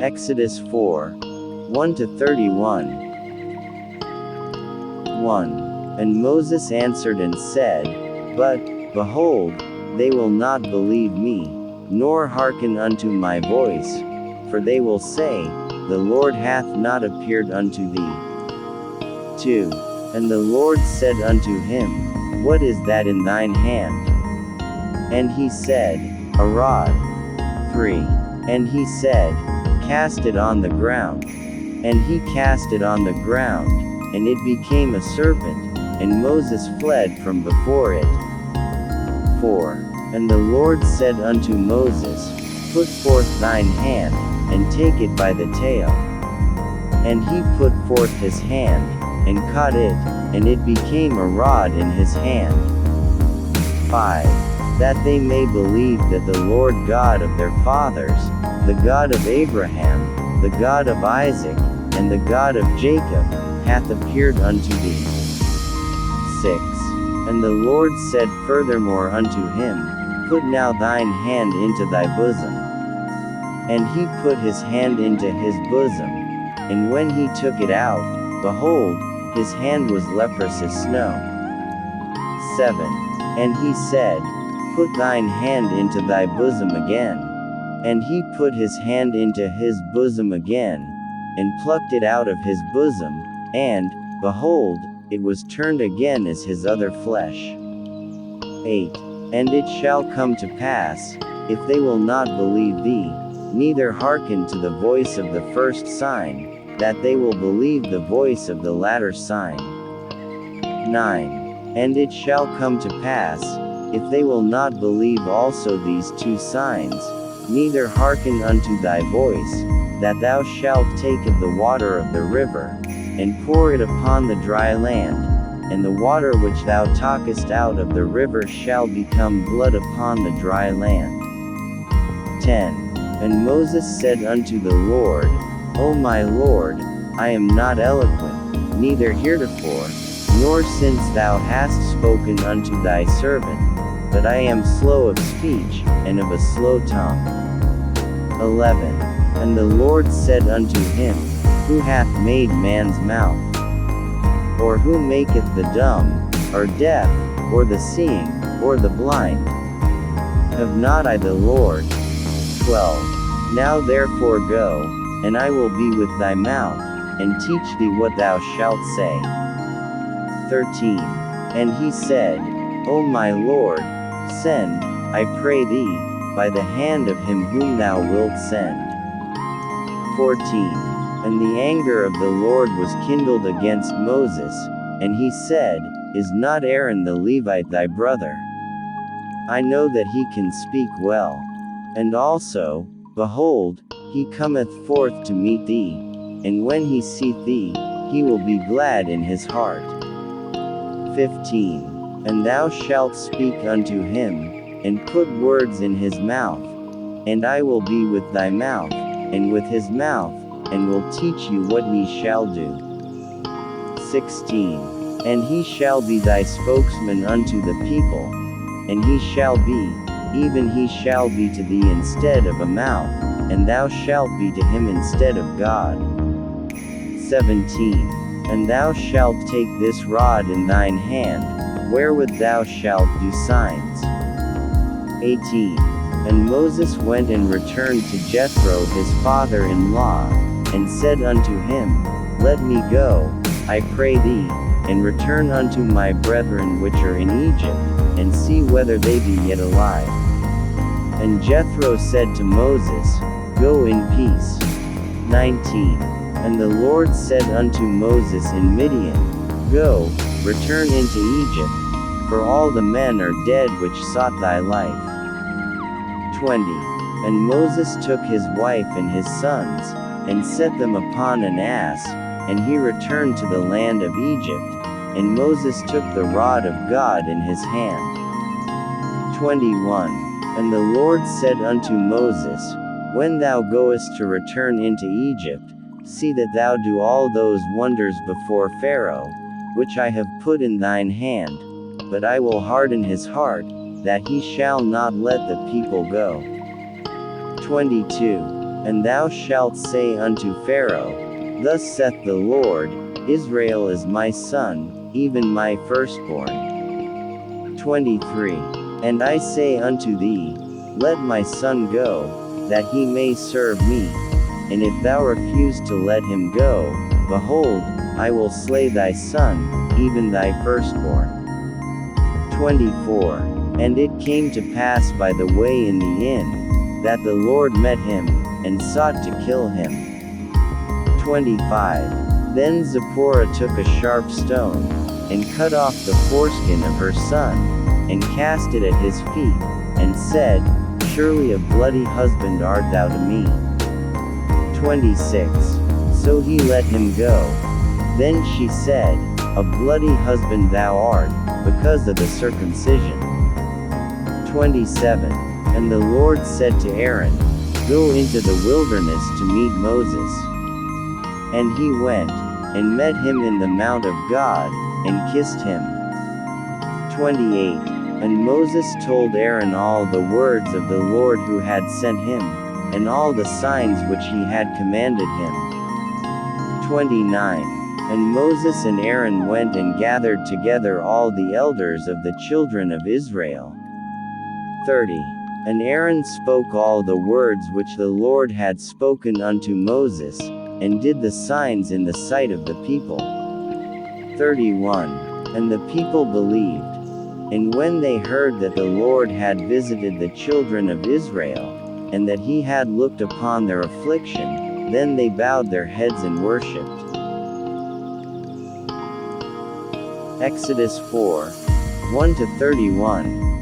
Exodus 4. 1-31. 1. And Moses answered and said, But, behold, they will not believe me, nor hearken unto my voice, for they will say, The Lord hath not appeared unto thee. 2. And the Lord said unto him, What is that in thine hand? And he said, A rod. 3. And he said, Cast it on the ground. And he cast it on the ground, and it became a serpent, and Moses fled from before it. 4. And the Lord said unto Moses, Put forth thine hand, and take it by the tail. And he put forth his hand, and caught it, and it became a rod in his hand. 5. That they may believe that the Lord God of their fathers, the God of Abraham, the God of Isaac, and the God of Jacob, hath appeared unto thee. 6. And the Lord said furthermore unto him, Put now thine hand into thy bosom. And he put his hand into his bosom, and when he took it out, behold, his hand was leprous as snow. 7. And he said, Put thine hand into thy bosom again. And he put his hand into his bosom again, and plucked it out of his bosom, and, behold, it was turned again as his other flesh. 8. And it shall come to pass, if they will not believe thee, neither hearken to the voice of the first sign, that they will believe the voice of the latter sign. 9. And it shall come to pass, if they will not believe also these two signs, neither hearken unto thy voice, that thou shalt take of the water of the river, and pour it upon the dry land, and the water which thou takest out of the river shall become blood upon the dry land. 10. And Moses said unto the Lord, O my Lord, I am not eloquent, neither heretofore, nor since thou hast spoken unto thy servant, but I am slow of speech, and of a slow tongue. 11. And the Lord said unto him, Who hath made man's mouth? Or who maketh the dumb, or deaf, or the seeing, or the blind? Have not I the Lord? 12. Now therefore go, and I will be with thy mouth, and teach thee what thou shalt say. 13. And he said, O my Lord, send, I pray thee, by the hand of him whom thou wilt send. 14. And the anger of the Lord was kindled against Moses, and he said, Is not Aaron the Levite thy brother? I know that he can speak well. And also, behold, he cometh forth to meet thee, and when he seeth thee, he will be glad in his heart. 15. And thou shalt speak unto him, and put words in his mouth, and I will be with thy mouth, and with his mouth, and will teach you what ye shall do. 16. And he shall be thy spokesman unto the people, and he shall be, even he shall be to thee instead of a mouth, and thou shalt be to him instead of God. 17. And thou shalt take this rod in thine hand, wherewith thou shalt do signs. 18. And Moses went and returned to Jethro his father-in-law, and said unto him, Let me go, I pray thee, and return unto my brethren which are in Egypt, and see whether they be yet alive. And Jethro said to Moses, Go in peace. 19. And the Lord said unto Moses in Midian, Go, return into Egypt, for all the men are dead which sought thy life. 20. And Moses took his wife and his sons, and set them upon an ass, and he returned to the land of Egypt, and Moses took the rod of God in his hand. 21. And the Lord said unto Moses, When thou goest to return into Egypt, see that thou do all those wonders before Pharaoh, which I have put in thine hand, but I will harden his heart, that he shall not let the people go. 22. And thou shalt say unto Pharaoh, Thus saith the Lord, Israel is my son, even my firstborn. 23. And I say unto thee, Let my son go, that he may serve me. And if thou refuse to let him go, behold, I will slay thy son, even thy firstborn. 24. And it came to pass by the way in the inn, that the Lord met him, and sought to kill him. 25. Then Zipporah took a sharp stone, and cut off the foreskin of her son, and cast it at his feet, and said, Surely a bloody husband art thou to me. 26. So he let him go. Then she said, A bloody husband thou art, because of the circumcision. 27. And the Lord said to Aaron, Go into the wilderness to meet Moses. And he went, and met him in the mount of God, and kissed him. 28. And Moses told Aaron all the words of the Lord who had sent him, and all the signs which he had commanded him. 29. And Moses and Aaron went and gathered together all the elders of the children of Israel. 30. And Aaron spoke all the words which the Lord had spoken unto Moses, and did the signs in the sight of the people. 31. And the people believed. And when they heard that the Lord had visited the children of Israel, and that he had looked upon their affliction, then they bowed their heads and worshipped. Exodus 4. 1-31.